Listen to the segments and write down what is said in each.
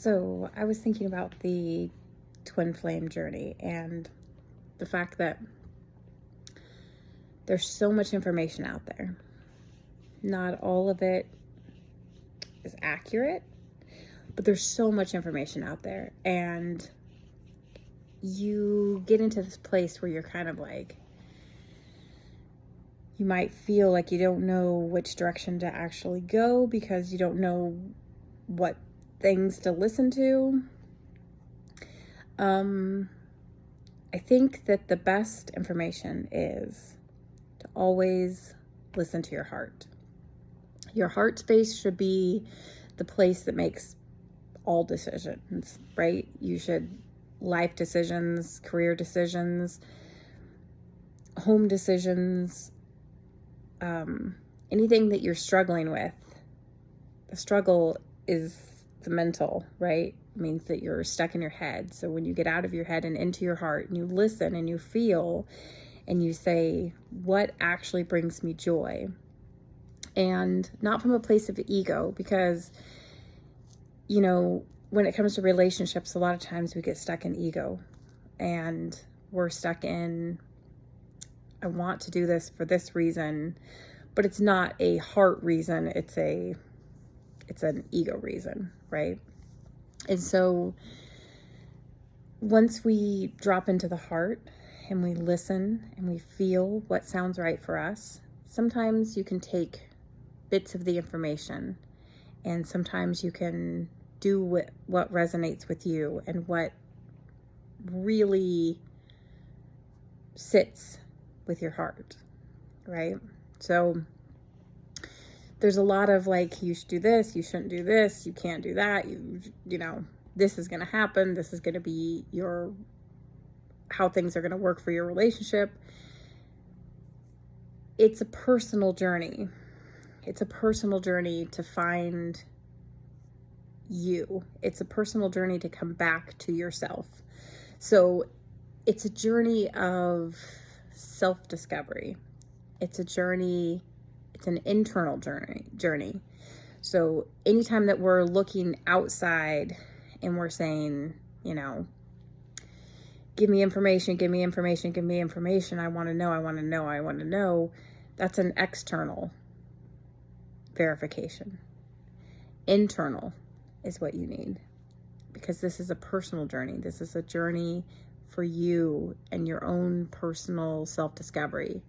So I was thinking about the twin flame journey and the fact that there's so much information out there. Not all of it is accurate, but there's so much information out there. And you get into this place where you're kind of like, you might feel like you don't know which direction to actually go because you don't know what things to listen to. I think that the best information is to always listen to your heart. Your heart space should be the place that makes all decisions, right? Life decisions, career decisions, home decisions, anything that you're struggling with. The struggle is the mental, right? It means that you're stuck in your head. So when you get out of your head and into your heart and you listen and you feel and you say, what actually brings me joy? And not from a place of ego, because, when it comes to relationships, a lot of times we get stuck in ego and we're stuck in, I want to do this for this reason, but it's not a heart reason. It's an ego reason, right? And so once we drop into the heart and we listen and we feel what sounds right for us, sometimes you can take bits of the information and sometimes you can do what resonates with you and what really sits with your heart, right? So there's a lot of like, you should do this, you shouldn't do this, you can't do that, this is going to happen, this is going to be how things are going to work for your relationship. It's a personal journey. It's a personal journey to find you. It's a personal journey to come back to yourself. So it's a journey of self-discovery. It's an internal journey. So anytime that we're looking outside and we're saying, give me information, I want to know, that's an external verification. Internal is what you need, because this is a personal journey. This is a journey for you and your own personal self-discovery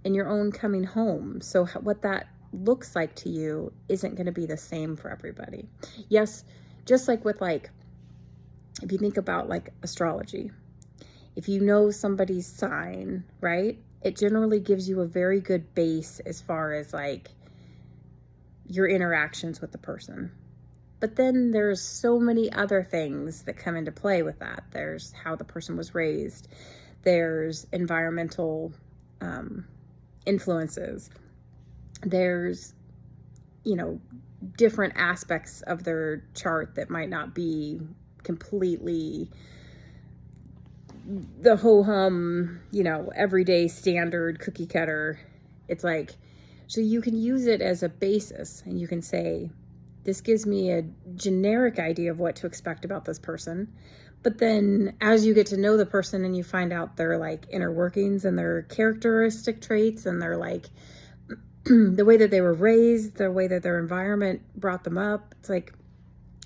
and your own coming home. So what that looks like to you isn't going to be the same for everybody. Yes, just like with if you think about astrology, if you know somebody's sign, right, it generally gives you a very good base as far as your interactions with the person. But then there's so many other things that come into play with that. There's how the person was raised. There's environmental influences. There's, different aspects of their chart that might not be completely the ho-hum, everyday standard cookie cutter. It's so you can use it as a basis and you can say, this gives me a generic idea of what to expect about this person. But then as you get to know the person and you find out their inner workings and their characteristic traits and their the way that they were raised, the way that their environment brought them up, it's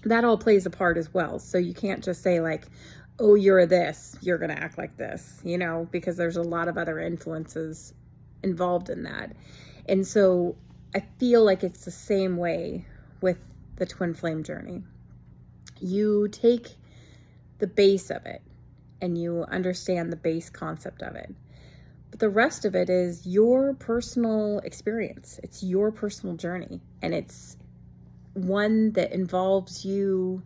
that all plays a part as well. So you can't just say oh, you're this, you're going to act like this, because there's a lot of other influences involved in that. And so I feel like it's the same way with the twin flame journey. You take the base of it and you understand the base concept of it. But the rest of it is your personal experience. It's your personal journey. And it's one that involves you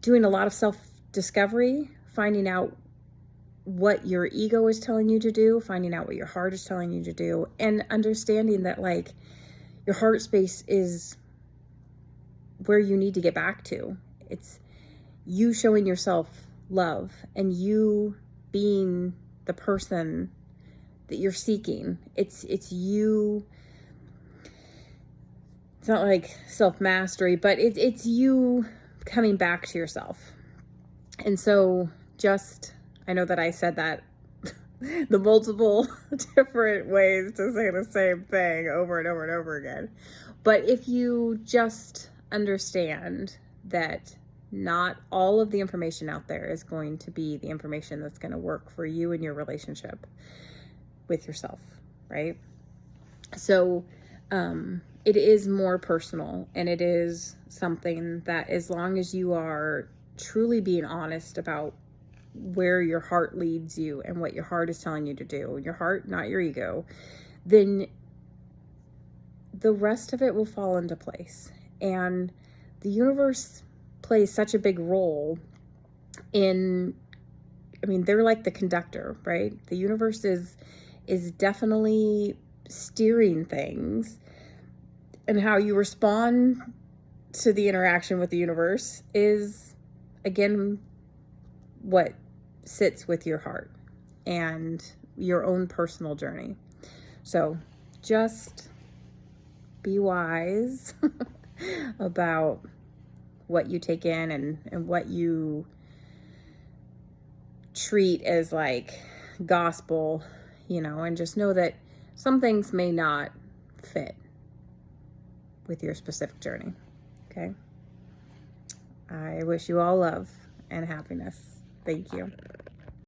doing a lot of self-discovery, finding out what your ego is telling you to do, finding out what your heart is telling you to do, and understanding that your heart space is where you need to get back to. It's you showing yourself love and you being the person that you're seeking. It's you. It's not like self-mastery, but it's you coming back to yourself. And so just, I know that I said that the multiple different ways to say the same thing over and over and over again. But if you just understand that not all of the information out there is going to be the information that's going to work for you in your relationship with yourself, right? So it is more personal, and it is something that, as long as you are truly being honest about where your heart leads you and what your heart is telling you to do, your heart, not your ego, then the rest of it will fall into place. And the universe plays such a big role in, I mean, they're like the conductor, right? The universe is definitely steering things, and how you respond to the interaction with the universe is, again, what sits with your heart and your own personal journey. So just be wise about what you take in and what you treat as like gospel, and just know that some things may not fit with your specific journey. Okay? I wish you all love and happiness. Thank you.